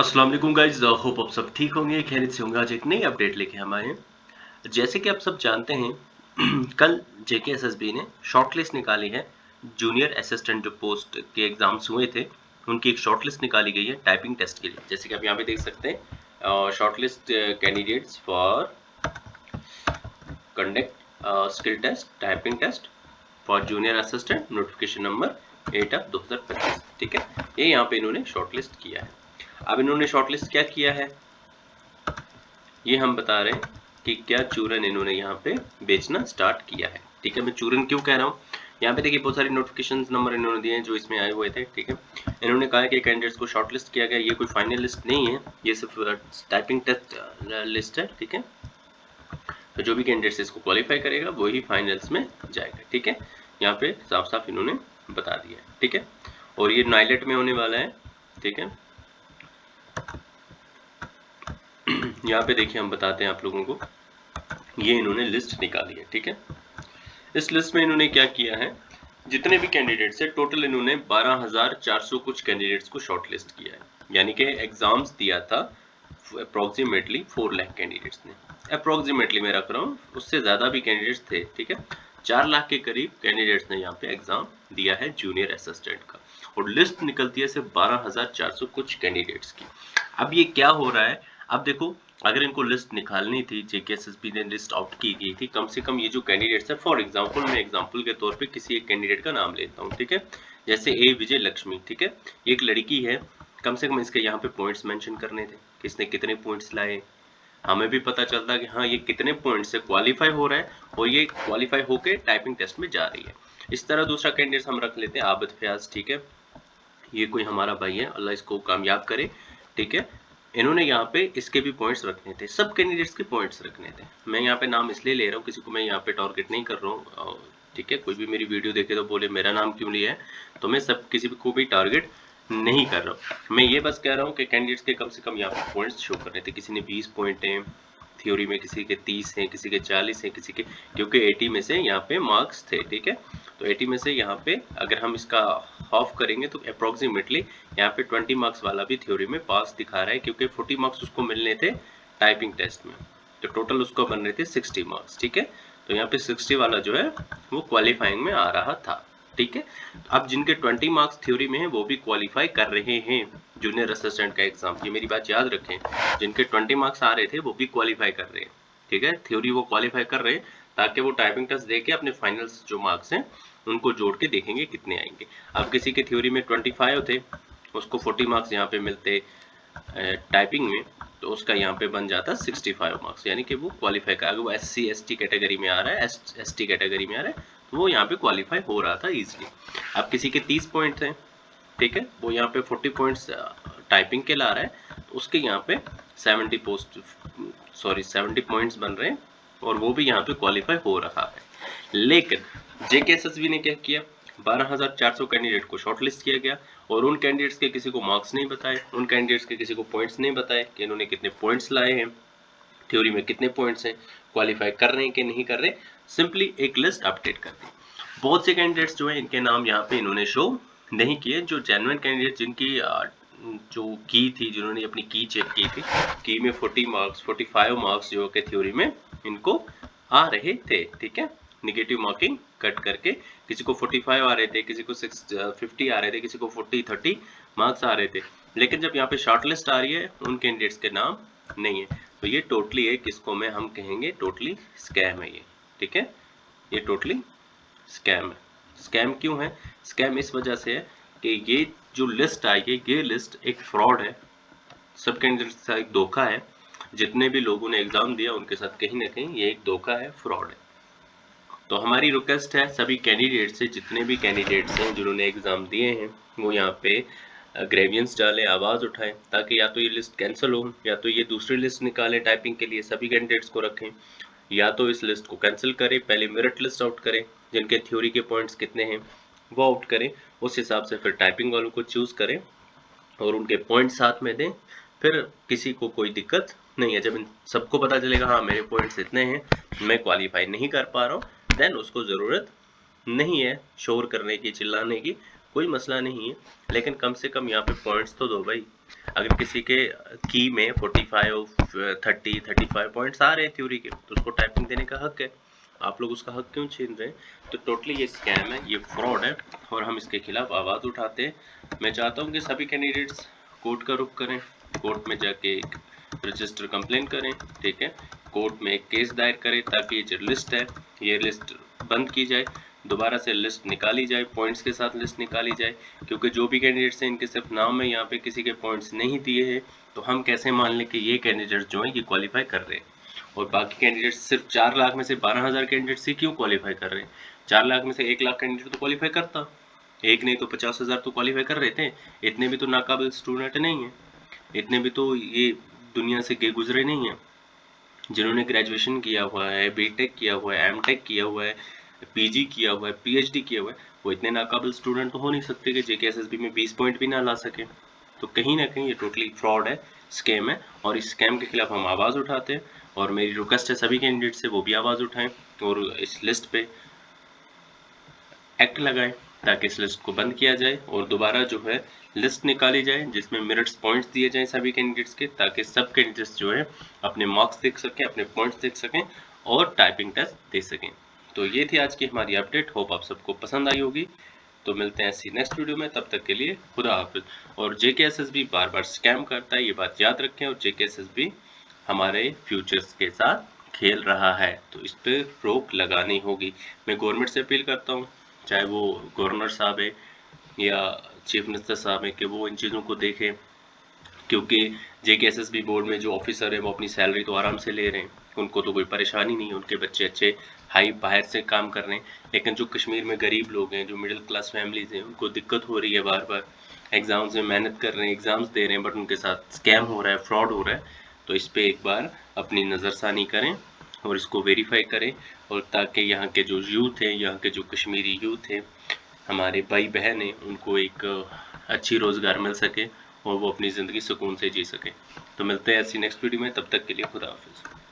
अस्सलाम वालेकुम guys, hope आप सब ठीक होंगे, खैरियत से होंगे। आज एक नई अपडेट लेके हम आए हैं। जैसे कि आप सब जानते हैं कल जेकेएसएसबी ने शॉर्टलिस्ट निकाली है। जूनियर असिस्टेंट जो पोस्ट के एग्जाम्स हुए थे उनकी एक शॉर्टलिस्ट निकाली गई है टाइपिंग टेस्ट के लिए। जैसे कि आप यहाँ पे देख सकते हैं shortlist candidates for conduct skill test typing test for junior assistant notification number 8/2025। ठीक है, ये यहाँ पे इन्होंने शॉर्टलिस्ट किया है। अब इन्होंने शॉर्टलिस्ट क्या किया है ये हम बता रहे हैं कि क्या चूरन इन्होंने यहाँ पे बेचना स्टार्ट किया है। ठीक है, मैं चूरन क्यों कह रहा हूँ, यहाँ पे देखिए बहुत सारी नोटिफिकेशन नंबर इन्होंने दिए हैं जो इसमें आए हुए थे। ठीक है, इन्होंने कहा कि कैंडिडेट्स को शॉर्टलिस्ट किया गया, ये कोई फाइनल लिस्ट नहीं है, ये सिर्फ टाइपिंग टेस्ट लिस्ट है। ठीक है, तो जो भी कैंडिडेट्स इसको क्वालिफाई करेगा वही फाइनल्स में जाएगा। ठीक है, यहाँ पे साफ साफ इन्होंने बता दिया है। ठीक है, और ये नाइलेट में होने वाला है। ठीक है, यहाँ पे देखिए हम बताते हैं आप लोगों को, ये इन्होंने लिस्ट निकाली है। ठीक है, इस लिस्ट में इन्होंने क्या किया है, जितने भी कैंडिडेट्स है टोटल इन्होंने 12,400 कुछ कैंडिडेट्स को शॉर्टलिस्ट किया है। यानी कि एग्जाम्स दिया था अप्रोक्सीमेटली 4 लाख कैंडिडेट्स ने। अप्रोक्सीमेटली मैं रख रहा हूँ, उससे ज़्यादा भी कैंडिडेट्स थे। ठीक है, 4 लाख के करीब कैंडिडेट्स ने यहाँ पे एग्जाम दिया है जूनियर असिस्टेंट का, और लिस्ट निकलती है सिर्फ 12,400 कुछ कैंडिडेट्स की। अब ये क्या हो रहा है, अब देखो अगर इनको लिस्ट निकालनी थी, जेकेएसएसबी ने लिस्ट आउट की गई थी, कम से कम ये जो कैंडिडेट्स है, फॉर एग्जांपल मैं एग्जांपल के तौर पे किसी एक कैंडिडेट का नाम लेता हूँ। ठीक है, जैसे ए विजय लक्ष्मी। ठीक है, एक लड़की है, कम से कम इसके यहाँ पे पॉइंट्स मेंशन करने थे, किसने कितने पॉइंट्स लाए, हमें भी पता चलता कि हाँ ये कितने पॉइंट से क्वालिफाई हो रहा है और ये क्वालिफाई होके टाइपिंग टेस्ट में जा रही है। इस तरह दूसरा कैंडिडेट हम रख लेते हैं आबिद फयाज। ठीक है, ये कोई हमारा भाई है, अल्लाह इसको कामयाब करे। ठीक है, इन्होंने यहाँ पे इसके भी पॉइंट्स रखने थे, सब कैंडिडेट्स के पॉइंट्स रखने थे। मैं यहाँ पे नाम इसलिए ले रहा हूँ, किसी को मैं यहाँ पे टारगेट नहीं कर रहा हूँ। ठीक है, कोई भी मेरी वीडियो देखे तो बोले मेरा नाम क्यों लिया है, तो मैं सब किसी को भी टारगेट नहीं कर रहा हूँ। मैं ये बस कह रहा हूँ कि कैंडिडेट्स के कम से कम यहाँ पे पॉइंट्स शो करने थे। किसी ने 20 पॉइंट हैं थ्योरी में, किसी के 30 हैं, किसी के 40 हैं, किसी के, क्योंकि 80 में से यहाँ पे मार्क्स थे। ठीक है, तो 80 में से यहाँ पे अगर हम इसका हाफ करेंगे तो अप्रोक्सीमेटली यहाँ पे 20 मार्क्स वाला भी थ्योरी में पास दिखा रहा है, क्योंकि 40 मार्क्स उसको मिलने थे टाइपिंग टेस्ट में, तो टोटल उसको बन रहे थे 60 मार्क्स। ठीक है, तो यहाँ पे 60 वाला जो है वो क्वालिफाइंग में आ रहा था। ठीक है, अब जिनके 20 मार्क्स थ्योरी में है वो भी क्वालिफाई कर रहे हैं जूनियर असिस्टेंट का एग्जाम, ये मेरी बात याद रखें, जिनके 20 मार्क्स आ रहे थे वो भी क्वालिफाई कर रहे हैं। ठीक है, थ्योरी वो क्वालिफाई कर रहे हैं ताकि वो टाइपिंग टेस्ट देके अपने फाइनल्स जो मार्क्स हैं उनको जोड़ के देखेंगे कितने आएंगे। अब किसी के थ्योरी में 25 थे, उसको 40 मार्क्स यहाँ पे मिलते टाइपिंग में, तो उसका यहाँ पे बन जाता 65 मार्क्स, यानी कि वो क्वालिफाई का, अगर वो SC ST कैटेगरी में आ रहा है, ST कैटेगरी में आ रहा है, तो वो यहाँ पे क्वालिफाई हो रहा था इजीली। अब किसी के 30 पॉइंट हैं, ठीक है, वो यहाँ पे 40 पॉइंट्स टाइपिंग के ला रहा है, तो उसके यहाँ पे 70 पॉइंट्स बन रहे हैं और वो भी यहाँ पे क्वालिफाई हो रहा है। लेकिन जेकेएसएसबी ने क्या किया, 12,400 कैंडिडेट को शॉर्टलिस्ट किया गया और उन कैंडिडेट्स के किसी को मार्क्स नहीं बताए, उन कैंडिडेट्स के किसी को पॉइंट्स नहीं बताए कि इन्होंने कितने पॉइंट्स लाए हैं, थ्योरी में कितने पॉइंट्स हैं, क्वालिफाई कर रहे हैं कि नहीं कर रहे, सिंपली एक लिस्ट अपडेट कर दी। बहुत से कैंडिडेट्स जो है इनके नाम यहाँ पे इन्होंने शो नहीं किए, जो जेन्युइन कैंडिडेट जिनकी जो की थी, जिन्होंने अपनी की चेक की थी, की में 45 मार्क्स जो के थ्योरी में इनको आ रहे थे। ठीक है, निगेटिव मार्किंग कट करके किसी को 45 आ रहे थे, किसी को 50 आ रहे थे, किसी को 40-30 मार्क्स आ रहे थे, लेकिन जब यहाँ पे शॉर्टलिस्ट आ रही है उन कैंडिडेट्स के नाम नहीं है, तो ये टोटली है, किसको में हम कहेंगे टोटली स्कैम है ये। ठीक है, ये टोटली स्कैम है। स्कैम क्यों है, स्कैम इस वजह से है कि ये जो लिस्ट आई है, ये लिस्ट एक फ्रॉड है, सब कैंडिडेट्स का एक धोखा है, जितने भी लोगों ने एग्जाम दिया उनके साथ कहीं ना कहीं ये एक धोखा है, फ्रॉड है। तो हमारी रिक्वेस्ट है सभी कैंडिडेट से, जितने भी कैंडिडेट्स हैं जिन्होंने एग्जाम दिए हैं, वो यहाँ पे ग्रेवियंस डालें, आवाज़ उठाएं, ताकि या तो ये लिस्ट कैंसिल हो या तो ये दूसरी लिस्ट निकालें टाइपिंग के लिए, सभी कैंडिडेट्स को रखें, या तो इस लिस्ट को कैंसिल करें, पहले मेरिट लिस्ट आउट करें, जिनके थ्योरी के पॉइंट्स कितने हैं वो आउट करें, उस हिसाब से फिर टाइपिंग वालों को चूज़ करें और उनके पॉइंट साथ में दें, फिर किसी को कोई दिक्कत नहीं है। जब इन सबको पता चलेगा हाँ मेरे पॉइंट्स इतने हैं, मैं क्वालिफाई नहीं कर पा रहा हूँ, देन उसको ज़रूरत नहीं है शोर करने की, चिल्लाने की, कोई मसला नहीं है, लेकिन कम से कम यहाँ पे पॉइंट्स तो दो भाई। अगर किसी के की में 45, 30, 35 पॉइंट्स आ रहे हैं थ्योरी के, तो उसको टाइपिंग देने का हक है। आप लोग उसका हक क्यों छीन रहे हैं? तो टोटली ये स्कैम है, ये फ्रॉड है, और हम इसके खिलाफ आवाज़ उठाते हैं। मैं चाहता हूँ कि सभी कैंडिडेट्स कोर्ट का रुख करें, कोर्ट में जाके एक रजिस्टर कंप्लेन करें, ठीक है, कोर्ट में एक केस दायर करें, ताकि ये जो लिस्ट है ये लिस्ट बंद की जाए, दोबारा से लिस्ट निकाली जाए, पॉइंट्स के साथ लिस्ट निकाली जाए। क्योंकि जो भी कैंडिडेट्स हैं इनके सिर्फ नाम में यहाँ पे किसी के पॉइंट्स नहीं दिए हैं, तो हम कैसे मान लें कि ये कैंडिडेट्स जो हैं ये क्वालिफाई कर रहे हैं, और बाकी कैंडिडेट्स सिर्फ 4 लाख में से 12,000 कैंडिडेट्स ही क्यों क्वालिफाई कर रहे हैं? 4 लाख में से 1 लाख कैंडिडेट तो क्वालिफाई करता, एक नहीं तो 50,000 तो क्वालिफाई कर रहे थे। इतने भी तो नाकाबिल स्टूडेंट नहीं है, इतने भी तो ये दुनिया से गए गुजरे नहीं है। जिन्होंने ग्रेजुएशन किया हुआ है, बीटेक किया हुआ है, एमटेक किया हुआ है, पीजी किया हुआ है, पीएचडी किया हुआ है, वो इतने नाकाबिल स्टूडेंट तो हो नहीं सकते कि जेकेएसएसबी में 20 पॉइंट भी ना ला सके। तो कहीं ना कहीं ये टोटली फ्रॉड है, स्कैम है, और इस स्कैम के खिलाफ हम आवाज़ उठाते हैं। और मेरी रिक्वेस्ट है सभी कैंडिडेट से वो भी आवाज़ उठाएं और इस लिस्ट पे एक्ट लगाएं, ताकि इस लिस्ट को बंद किया जाए और दोबारा जो है लिस्ट निकाली जाए जिसमें मेरिट्स पॉइंट्स दिए जाएं सभी कैंडिडेट्स के, ताकि सब कैंडिडेट्स जो है अपने मार्क्स देख सकें, अपने पॉइंट्स देख सकें और टाइपिंग टेस्ट दे सकें। तो ये थी आज की हमारी अपडेट, होप आप सबको पसंद आई होगी। तो मिलते हैं ऐसी नेक्स्ट वीडियो में, तब तक के लिए खुदा हाफिज। और जेकेएसएसबी बार बार स्कैम करता है, ये बात याद रखें, और जेकेएसएसबी हमारे फ्यूचर्स के साथ खेल रहा है, तो इस पर रोक लगानी होगी। मैं गवर्नमेंट से अपील करता हूँ, चाहे वो गवर्नर साहब है या चीफ मिनिस्टर साहब है, कि वो इन चीज़ों को देखें। क्योंकि जेकेएसएसबी बोर्ड में जो ऑफिसर है वो अपनी सैलरी तो आराम से ले रहे हैं, उनको तो कोई परेशानी नहीं है, उनके बच्चे अच्छे हाई बाहर से काम कर रहे हैं। लेकिन जो कश्मीर में गरीब लोग हैं, जो मिडिल क्लास फैमिलीज हैं, उनको दिक्कत हो रही है, बार बार एग्ज़ाम्स में मेहनत कर रहे हैं, एग्ज़ाम्स दे रहे हैं, बट उनके साथ स्कैम हो रहा है, फ्रॉड हो रहा है। तो इस पर एक बार अपनी नज़रसानी करें और इसको वेरीफाई करें, और ताकि यहाँ के जो यूथ हैं, यहाँ के जो कश्मीरी यूथ हैं, हमारे भाई बहन हैं, उनको एक अच्छी रोज़गार मिल सके और वो अपनी ज़िंदगी सुकून से जी सके। तो मिलते हैं ऐसी नेक्स्ट वीडियो में, तब तक के लिए खुदा हाफिज़।